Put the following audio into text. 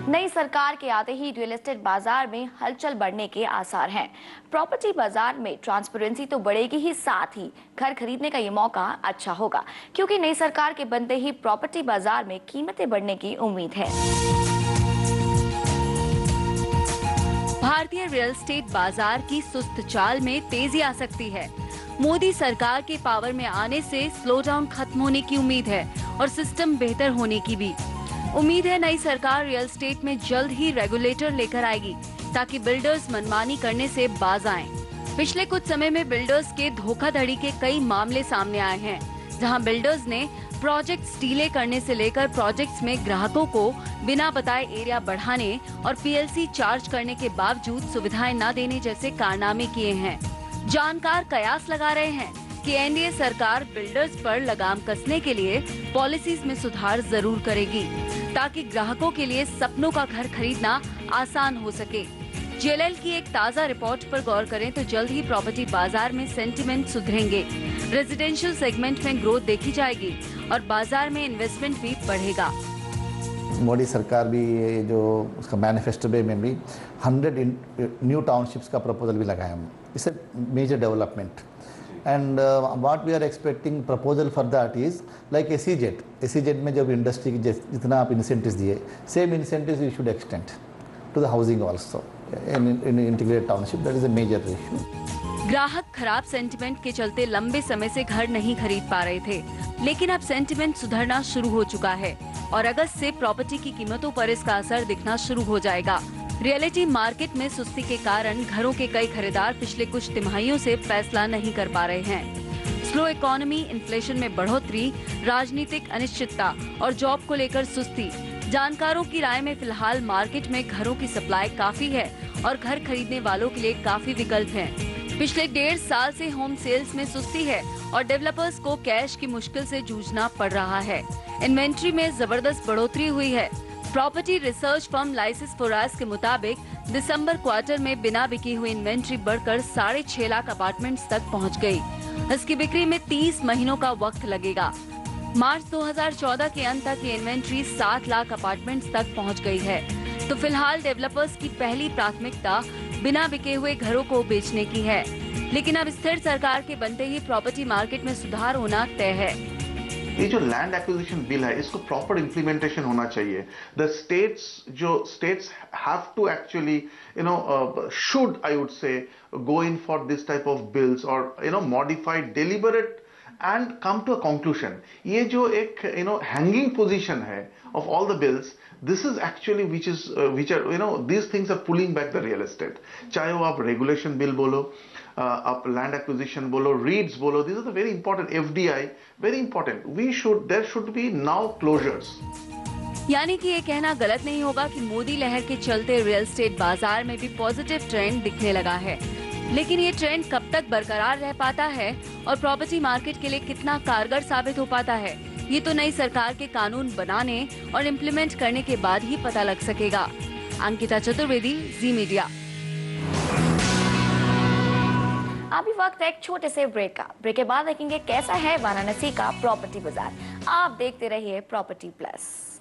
नई सरकार के आते ही रियल एस्टेट बाजार में हलचल बढ़ने के आसार हैं। प्रॉपर्टी बाजार में ट्रांसपेरेंसी तो बढ़ेगी ही, साथ ही घर खरीदने का ये मौका अच्छा होगा, क्योंकि नई सरकार के बनते ही प्रॉपर्टी बाजार में कीमतें बढ़ने की उम्मीद है। भारतीय रियल एस्टेट बाजार की सुस्त चाल में तेजी आ सकती है। मोदी सरकार के पावर में आने से स्लो डाउन खत्म होने की उम्मीद है और सिस्टम बेहतर होने की भी उम्मीद है। नई सरकार रियल एस्टेट में जल्द ही रेगुलेटर लेकर आएगी ताकि बिल्डर्स मनमानी करने से बाज आएं। पिछले कुछ समय में बिल्डर्स के धोखाधड़ी के कई मामले सामने आए हैं, जहां बिल्डर्स ने प्रोजेक्ट्स डीले करने से लेकर प्रोजेक्ट्स में ग्राहकों को बिना बताए एरिया बढ़ाने और पीएलसी चार्ज करने के बावजूद सुविधाएं न देने जैसे कारनामे किए हैं। जानकार कयास लगा रहे हैं कि एनडीए सरकार बिल्डर्स पर लगाम कसने के लिए पॉलिसीज में सुधार जरूर करेगी, ताकि ग्राहकों के लिए सपनों का घर खरीदना आसान हो सके। जेएलएल की एक ताज़ा रिपोर्ट पर गौर करें तो जल्द ही प्रॉपर्टी बाजार में सेंटिमेंट सुधरेंगे, रेजिडेंशियल सेगमेंट में ग्रोथ देखी जाएगी और बाजार में इन्वेस्टमेंट भी बढ़ेगा। मोदी सरकार भी जो उसका मैनिफेस्टो में भी 100 न्यू टाउनशिप्स का प्रपोजल भी लगाया हम। It's a major development and what we are expecting proposal for that is like SEZ में जब इंडस्ट्री की जितना आप इंसेंटिव्स दिए, same incentives you should extend to the housing also in integrated township. That is a major issue. ग्राहक खराब sentiment के चलते लंबे समय से घर नहीं खरीद पा रहे थे, लेकिन अब सेंटिमेंट सुधरना शुरू हो चुका है और अगस्त से प्रॉपर्टी की कीमतों पर इसका असर दिखना शुरू हो जाएगा। रियलिटी मार्केट में सुस्ती के कारण घरों के कई खरीदार पिछले कुछ तिमाहियों से फैसला नहीं कर पा रहे हैं। स्लो इकोनॉमी, इन्फ्लेशन में बढ़ोतरी, राजनीतिक अनिश्चितता और जॉब को लेकर सुस्ती। जानकारों की राय में फिलहाल मार्केट में घरों की सप्लाई काफी है और घर खरीदने वालों के लिए काफी विकल्प हैं। पिछले 1.5 साल से होम सेल्स में सुस्ती है और डेवलपर्स को कैश की मुश्किल से जूझना पड़ रहा है। इन्वेंट्री में जबरदस्त बढ़ोतरी हुई है। Property research firm Liases Foras के मुताबिक दिसंबर क्वार्टर में बिना बिकी हुई इन्वेंट्री बढ़कर 6.5 लाख अपार्टमेंट्स तक पहुंच गई। इसकी बिक्री में 30 महीनों का वक्त लगेगा। मार्च 2014 के अंत तक ये इन्वेंट्री 7 लाख अपार्टमेंट्स तक पहुंच गई है। तो फिलहाल डेवलपर्स की पहली प्राथमिकता बिना बिके हुए घरों को बेचने की है, लेकिन अब स्थिर सरकार के बनते ही प्रॉपर्टी मार्केट में सुधार होना तय है। ये जो लैंड एक्विजिशन बिल है, इसको प्रॉपर इम्प्लीमेंटेशन होना चाहिए। The states have to actually should I would say go in for this type of bills और modified deliberate and come to a conclusion. ये जो एक हैंगिंग पोजीशन है of all the bills, this is actually which are these things are pulling back the real estate। चाहे वो आप regulation bill बोलो, आप लैंड एक्विजिशन बोलो, रीड्स बोलो, these are the very important, FDI very important। there should be now closures। यानी कि ये कहना गलत नहीं होगा कि मोदी लहर के चलते रियल एस्टेट बाजार में भी पॉजिटिव ट्रेंड दिखने लगा है, लेकिन ये ट्रेंड कब तक बरकरार रह पाता है और प्रॉपर्टी मार्केट के लिए कितना कारगर साबित हो पाता है, ये तो नई सरकार के कानून बनाने और इम्प्लीमेंट करने के बाद ही पता लग सकेगा। अंकिता चतुर्वेदी, जी मीडिया। अभी वक्त है एक छोटे से ब्रेक का। ब्रेक के बाद देखेंगे कैसा है वाराणसी का प्रॉपर्टी बाजार। आप देखते रहिए प्रॉपर्टी प्लस।